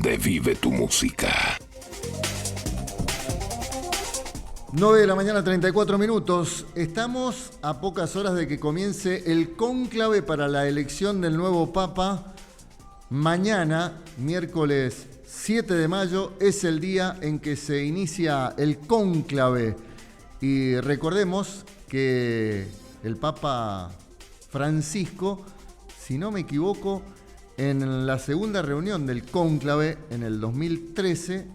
donde vive tu música. 9 de la mañana, 34 minutos. Estamos a pocas horas de que comience el cónclave para la elección del nuevo Papa. Mañana, miércoles 7 de mayo, es el día en que se inicia el cónclave. Y recordemos que el Papa Francisco, si no me equivoco, en la segunda reunión del cónclave en el 2013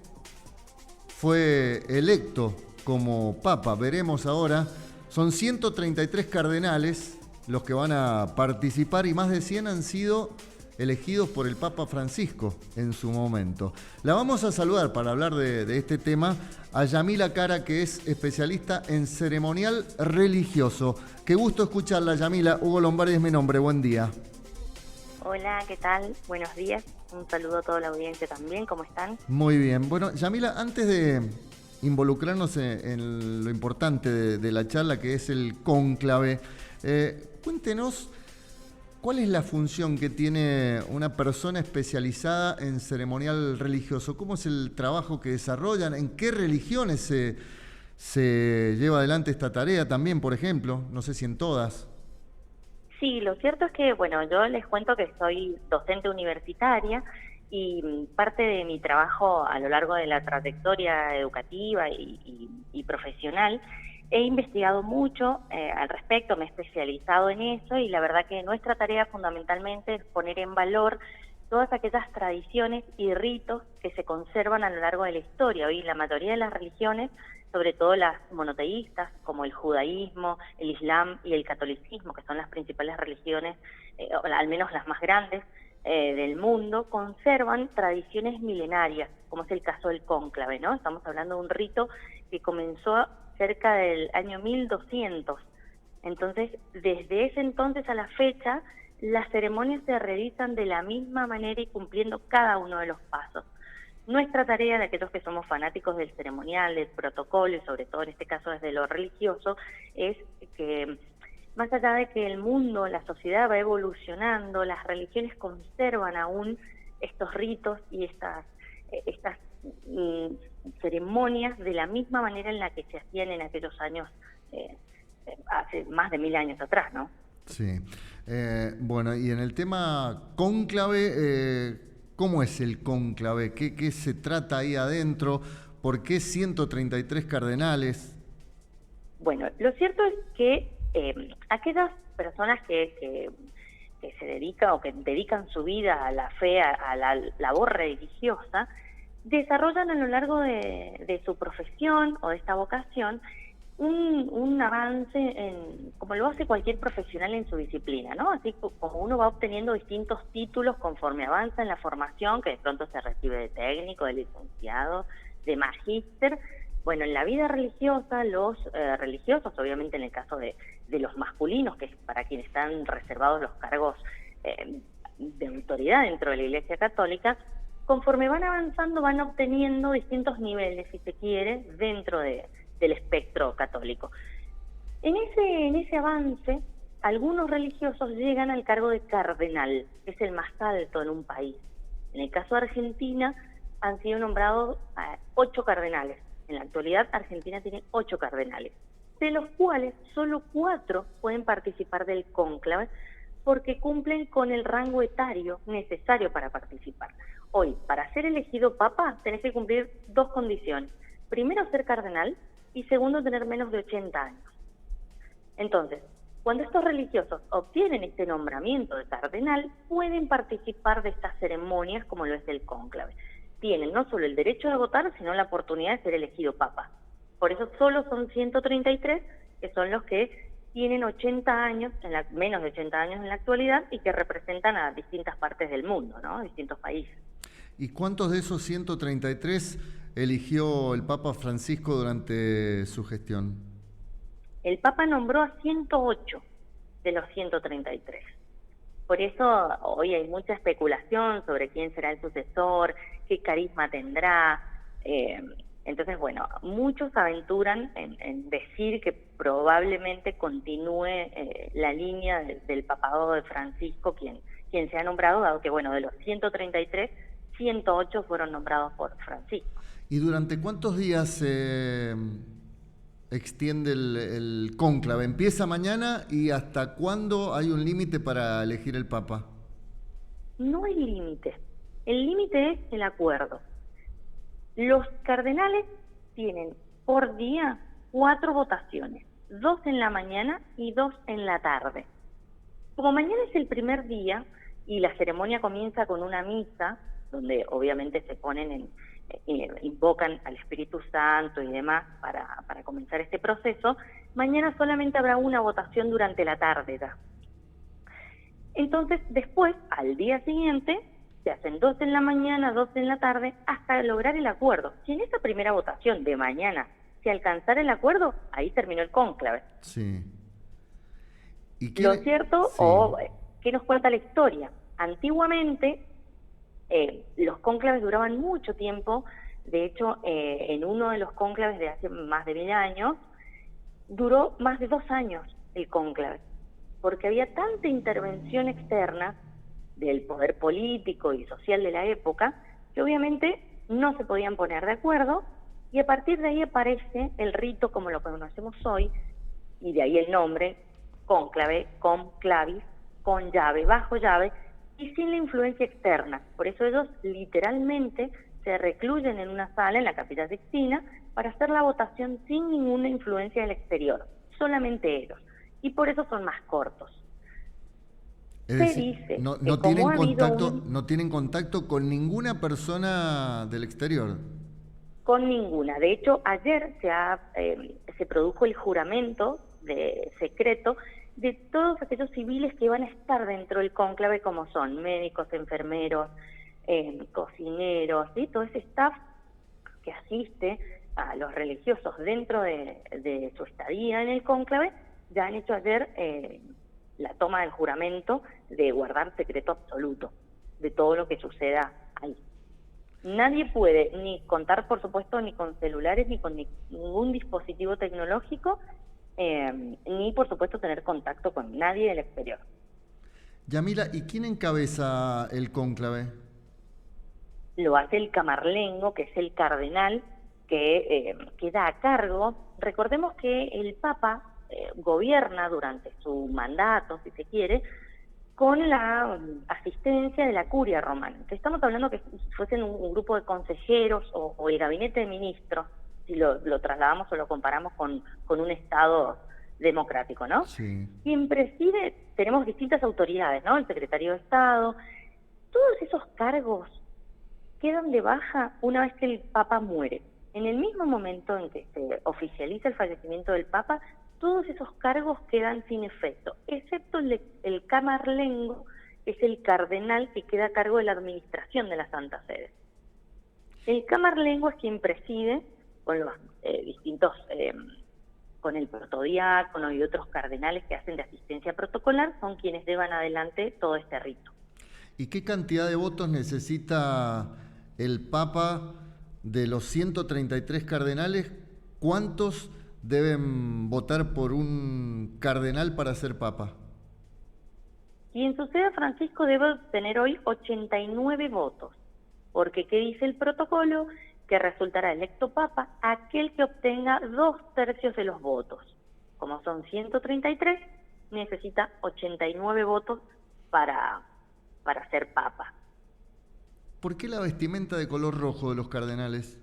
fue electo como Papa. Veremos ahora, son 133 cardenales los que van a participar y más de 100 han sido elegidos por el Papa Francisco en su momento. La vamos a saludar para hablar de este tema a Yamila Cara, que es especialista en ceremonial religioso. Qué gusto escucharla, Yamila. Hugo Lombardi es mi nombre, buen día. Hola, ¿qué tal? Buenos días. Un saludo a toda la audiencia también, ¿cómo están? Muy bien. Bueno, Yamila, antes de involucrarnos en lo importante de la charla, que es el cónclave, cuéntenos cuál es la función que tiene una persona especializada en ceremonial religioso. ¿Cómo es el trabajo que desarrollan? ¿En qué religiones se lleva adelante esta tarea también, por ejemplo? No sé si en todas. Sí, lo cierto es que, bueno, yo les cuento que soy docente universitaria y parte de mi trabajo a lo largo de la trayectoria educativa y profesional, he investigado mucho al respecto, me he especializado en eso y la verdad que nuestra tarea fundamentalmente es poner en valor todas aquellas tradiciones y ritos que se conservan a lo largo de la historia. Hoy la mayoría de las religiones, sobre todo las monoteístas, como el judaísmo, el islam y el catolicismo, que son las principales religiones, o al menos las más grandes del mundo, conservan tradiciones milenarias, como es el caso del cónclave, ¿no? Estamos hablando de un rito que comenzó cerca del año 1200. Entonces, desde ese entonces a la fecha, las ceremonias se realizan de la misma manera y cumpliendo cada uno de los pasos. Nuestra tarea de aquellos que somos fanáticos del ceremonial, del protocolo y sobre todo en este caso desde lo religioso, es que más allá de que el mundo, la sociedad va evolucionando, las religiones conservan aún estos ritos y estas ceremonias de la misma manera en la que se hacían en aquellos años, hace más de 1000 años atrás, ¿no? Sí. Bueno, y en el tema cónclave, ¿cómo es el cónclave? ¿Qué se trata ahí adentro? ¿Por qué 133 cardenales? Bueno, lo cierto es que aquellas personas que se dedican o que dedican su vida a la fe, a la labor religiosa, desarrollan a lo largo de su profesión o de esta vocación un avance como lo hace cualquier profesional en su disciplina, ¿no? Así como uno va obteniendo distintos títulos conforme avanza en la formación, que de pronto se recibe de técnico, de licenciado, de magíster. Bueno, en la vida religiosa, los religiosos, obviamente en el caso de los masculinos, que es para quienes están reservados los cargos de autoridad dentro de la Iglesia Católica, conforme van avanzando van obteniendo distintos niveles, si se quiere, dentro del espectro católico. En ese avance, algunos religiosos llegan al cargo de cardenal, que es el más alto en un país. En el caso de Argentina, han sido nombrados 8 cardenales. En la actualidad, Argentina tiene 8 cardenales, de los cuales solo 4 pueden participar del cónclave porque cumplen con el rango etario necesario para participar. Hoy, para ser elegido papa, tenés que cumplir 2 condiciones. Primero, ser cardenal y segundo, tener menos de 80 años. Entonces, cuando estos religiosos obtienen este nombramiento de cardenal, pueden participar de estas ceremonias como lo es el cónclave. Tienen no solo el derecho de votar, sino la oportunidad de ser elegido papa. Por eso solo son 133, que son los que tienen 80 años, menos de 80 años en la actualidad, y que representan a distintas partes del mundo, ¿no? Distintos países. ¿Y cuántos de esos 133 eligió el Papa Francisco durante su gestión? El Papa nombró a 108 de los 133. Por eso hoy hay mucha especulación sobre quién será el sucesor, qué carisma tendrá. Entonces, bueno, muchos aventuran en decir que probablemente continúe la línea del papado de Francisco, quien se ha nombrado, dado que, bueno, de los 133, 108 fueron nombrados por Francisco. ¿Y durante cuántos días se extiende el cónclave? ¿Empieza mañana y hasta cuándo hay un límite para elegir el Papa? No hay límite. El límite es el acuerdo. Los cardenales tienen por día 4 votaciones, 2 en la mañana y 2 en la tarde. Como mañana es el primer día y la ceremonia comienza con una misa, donde obviamente se ponen invocan al Espíritu Santo y demás para comenzar este proceso, mañana solamente habrá una votación durante la tarde ya. Entonces, después, al día siguiente, se hacen 2 en la mañana, 2 en la tarde, hasta lograr el acuerdo. Si en esa primera votación de mañana se alcanzara el acuerdo, ahí terminó el cónclave. Sí. ¿Y Lo cierto, sí. ¿qué nos cuenta la historia? Antiguamente, los cónclaves duraban mucho tiempo. De hecho, en uno de los cónclaves de hace más de 1000 años, duró más de 2 años el cónclave, porque había tanta intervención externa del poder político y social de la época, que obviamente no se podían poner de acuerdo, y a partir de ahí aparece el rito como lo conocemos hoy, y de ahí el nombre, cónclave, con clavis, con llave, bajo llave, y sin la influencia externa. Por eso ellos literalmente se recluyen en una sala en la Capilla Sixtina para hacer la votación sin ninguna influencia del exterior, solamente ellos. Y por eso son más cortos. Es Se decir, dice no que tienen como ha habido no tienen contacto con ninguna persona del exterior. Con ninguna. De hecho, ayer se produjo el juramento de secreto de todos aquellos civiles que van a estar dentro del cónclave, como son médicos, enfermeros, cocineros, ¿sí? Todo ese staff que asiste a los religiosos dentro de su estadía en el cónclave, ya han hecho ayer la toma del juramento de guardar secreto absoluto de todo lo que suceda ahí. Nadie puede ni contar, por supuesto, ni con celulares, ni con ningún dispositivo tecnológico, ni, por supuesto, tener contacto con nadie del exterior. Yamila, ¿y quién encabeza el cónclave? Lo hace el camarlengo, que es el cardenal, que queda a cargo. Recordemos que el Papa gobierna durante su mandato, si se quiere, con la asistencia de la curia romana. Estamos hablando que fuesen un grupo de consejeros o el gabinete de ministros, si lo trasladamos o lo comparamos con un Estado democrático, ¿no? Sí. Quien preside, tenemos distintas autoridades, ¿no? El secretario de Estado, todos esos cargos quedan de baja una vez que el Papa muere. En el mismo momento en que se oficializa el fallecimiento del Papa, todos esos cargos quedan sin efecto, excepto el camarlengo, que es el cardenal que queda a cargo de la administración de la Santa Sede. El camarlengo es quien preside con los distintos, con el protodiácono y otros cardenales que hacen de asistencia protocolar, son quienes llevan adelante todo este rito. ¿Y qué cantidad de votos necesita el Papa de los 133 cardenales? ¿Cuántos deben votar por un cardenal para ser Papa? Quien suceda a Francisco debe tener hoy 89 votos, porque ¿qué dice el protocolo? Que resultará electo Papa aquel que obtenga 2/3 de los votos. Como son 133, necesita 89 votos para ser Papa. ¿Por qué la vestimenta de color rojo de los cardenales?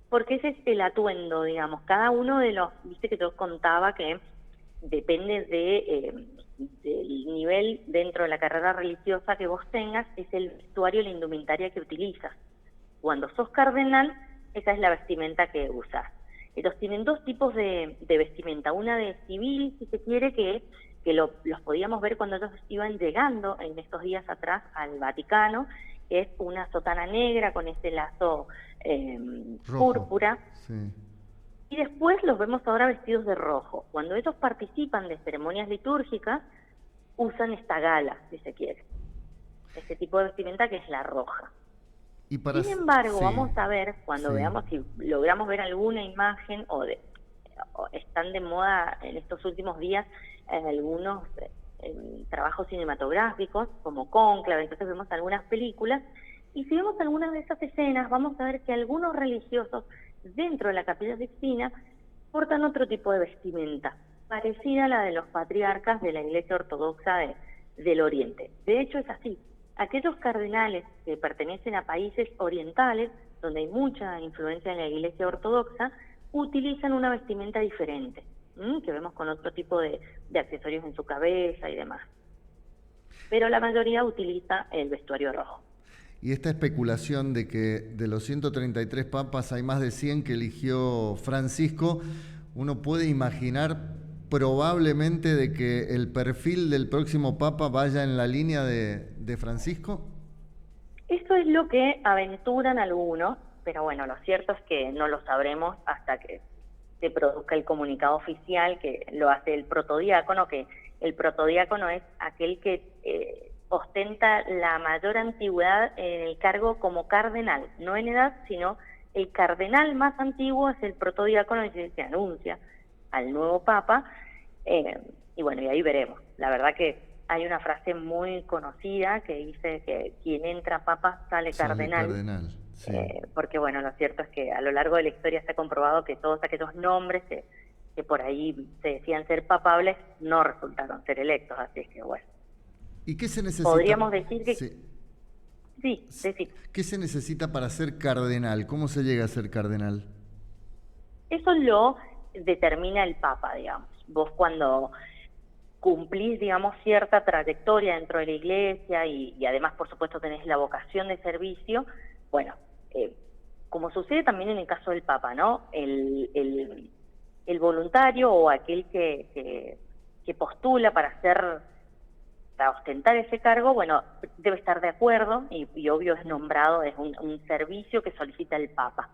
Porque ese es el atuendo, digamos. Cada uno de los, viste que yo contaba que depende del nivel dentro de la carrera religiosa que vos tengas, es el vestuario y la indumentaria que utilizas. Cuando sos cardenal, esa es la vestimenta que usás. Ellos tienen 2 tipos de vestimenta, una de civil, si se quiere, que los podíamos ver cuando ellos iban llegando en estos días atrás al Vaticano, que es una sotana negra con ese lazo púrpura. Sí. Y después los vemos ahora vestidos de rojo. Cuando ellos participan de ceremonias litúrgicas, usan esta gala, si se quiere. Este tipo de vestimenta que es la roja. Y Sin embargo, sí, vamos a ver, cuando sí. veamos si logramos ver alguna imagen, o están de moda en estos últimos días algunos trabajos cinematográficos, como Cónclave, entonces vemos algunas películas Y si vemos algunas de esas escenas, vamos a ver que algunos religiosos dentro de la Capilla Sixtina portan otro tipo de vestimenta, parecida a la de los patriarcas de la Iglesia Ortodoxa del Oriente. De hecho, es así. Aquellos cardenales que pertenecen a países orientales, donde hay mucha influencia en la Iglesia Ortodoxa, utilizan una vestimenta diferente, que vemos con otro tipo de accesorios en su cabeza y demás. Pero la mayoría utiliza el vestuario rojo. Y esta especulación de que de los 133 papas hay más de 100 que eligió Francisco, uno puede imaginar probablemente de que el perfil del próximo papa vaya en la línea de Francisco. Eso es lo que aventuran algunos, pero bueno, lo cierto es que no lo sabremos hasta que se produzca el comunicado oficial, que lo hace el protodiácono, que el protodiácono es aquel que ostenta la mayor antigüedad en el cargo como cardenal, no en edad, sino el cardenal más antiguo es el protodiácono, y se anuncia al nuevo papa, y bueno, y ahí veremos. La verdad que hay una frase muy conocida que dice que quien entra papa sale cardenal. Sí. Porque bueno, lo cierto es que a lo largo de la historia se ha comprobado que todos aquellos nombres que por ahí se decían ser papables no resultaron ser electos, así es que bueno. ¿Y qué se necesita? Podríamos decir que... Sí, decir. ¿Qué se necesita para ser cardenal? ¿Cómo se llega a ser cardenal? Eso lo determina el Papa, digamos. Vos cuando cumplís, digamos, cierta trayectoria dentro de la Iglesia y además, por supuesto, tenés la vocación de servicio, bueno, como sucede también en el caso del Papa, ¿no? El voluntario o aquel que postula para ostentar ese cargo, bueno, debe estar de acuerdo y obvio es nombrado, es un servicio que solicita el Papa.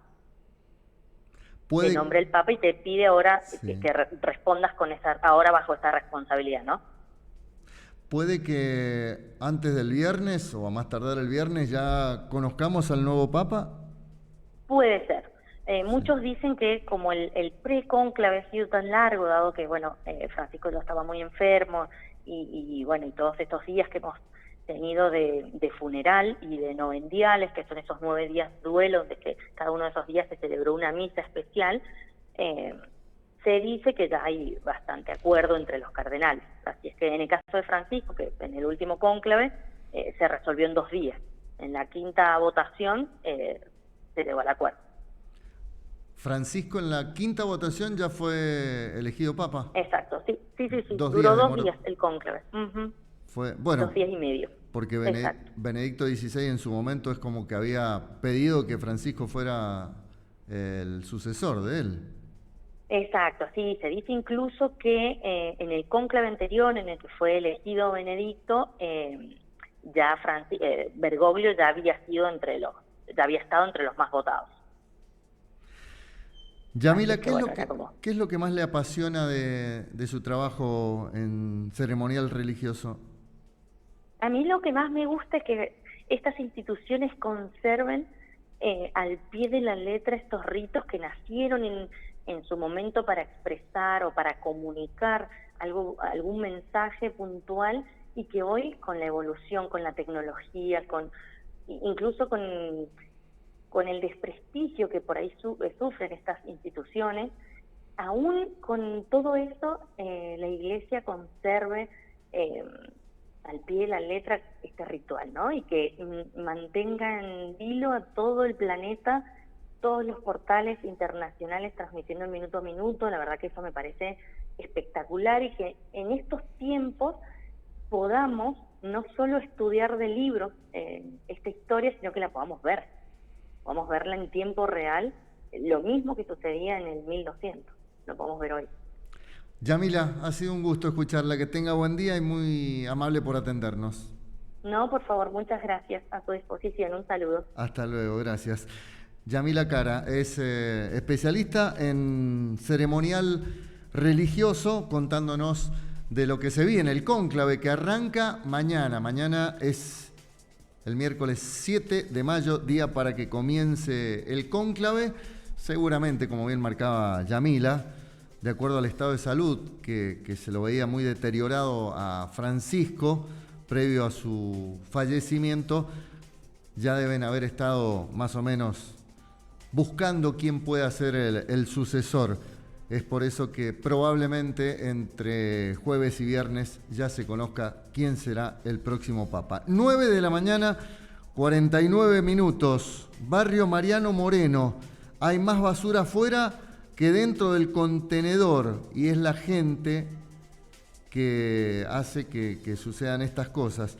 Te nombra el Papa y te pide ahora que respondas con ahora bajo esa responsabilidad, ¿no? ¿Puede que antes del viernes o a más tardar el viernes ya conozcamos al nuevo Papa? Puede ser. Muchos dicen que como el pre-cónclave ha sido tan largo, dado que, bueno, Francisco ya estaba muy enfermo, y bueno, y todos estos días que hemos tenido de funeral y de novendiales, que son esos 9 días duelos, de que cada uno de esos días se celebró una misa especial, se dice que ya hay bastante acuerdo entre los cardenales. Así es que en el caso de Francisco, que en el último cónclave se resolvió en 2 días. En la quinta votación se llegó al acuerdo. Francisco en la quinta votación ya fue elegido papa. Exacto, sí. Duró 2 días el cónclave. Fue, bueno, 2 días y medio. Porque Benedicto XVI en su momento es como que había pedido que Francisco fuera el sucesor de él. Exacto, sí, se dice incluso que en el cónclave anterior en el que fue elegido Benedicto, ya Bergoglio ya había estado entre los más votados. Yamila, ¿qué es lo que más le apasiona de su trabajo en ceremonial religioso? A mí lo que más me gusta es que estas instituciones conserven al pie de la letra estos ritos que nacieron en su momento para expresar o para comunicar algún mensaje puntual, y que hoy con la evolución, con la tecnología, incluso con el desprestigio que por ahí sufren estas instituciones, aún con todo eso la Iglesia conserve al pie de la letra este ritual, ¿no? Y que mantenga en vilo a todo el planeta, todos los portales internacionales transmitiendo el minuto a minuto. La verdad que eso me parece espectacular, y que en estos tiempos podamos no solo estudiar de libros esta historia, sino que la podamos ver. Podamos verla en tiempo real, lo mismo que sucedía en el 1200, lo podemos ver hoy. Yamila, ha sido un gusto escucharla, que tenga buen día y muy amable por atendernos. No, por favor, muchas gracias, a tu disposición, un saludo. Hasta luego, gracias. Yamila Cara es especialista en ceremonial religioso, contándonos de lo que se viene, el cónclave que arranca mañana. Mañana es el miércoles 7 de mayo, día para que comience el cónclave. Seguramente, como bien marcaba Yamila, de acuerdo al estado de salud que se lo veía muy deteriorado a Francisco previo a su fallecimiento, ya deben haber estado más o menos buscando quién pueda ser el sucesor. Es por eso que probablemente entre jueves y viernes ya se conozca quién será el próximo Papa. 9 de la mañana, 49 minutos. Barrio Mariano Moreno. Hay más basura afuera que dentro del contenedor. Y es la gente que hace que sucedan estas cosas.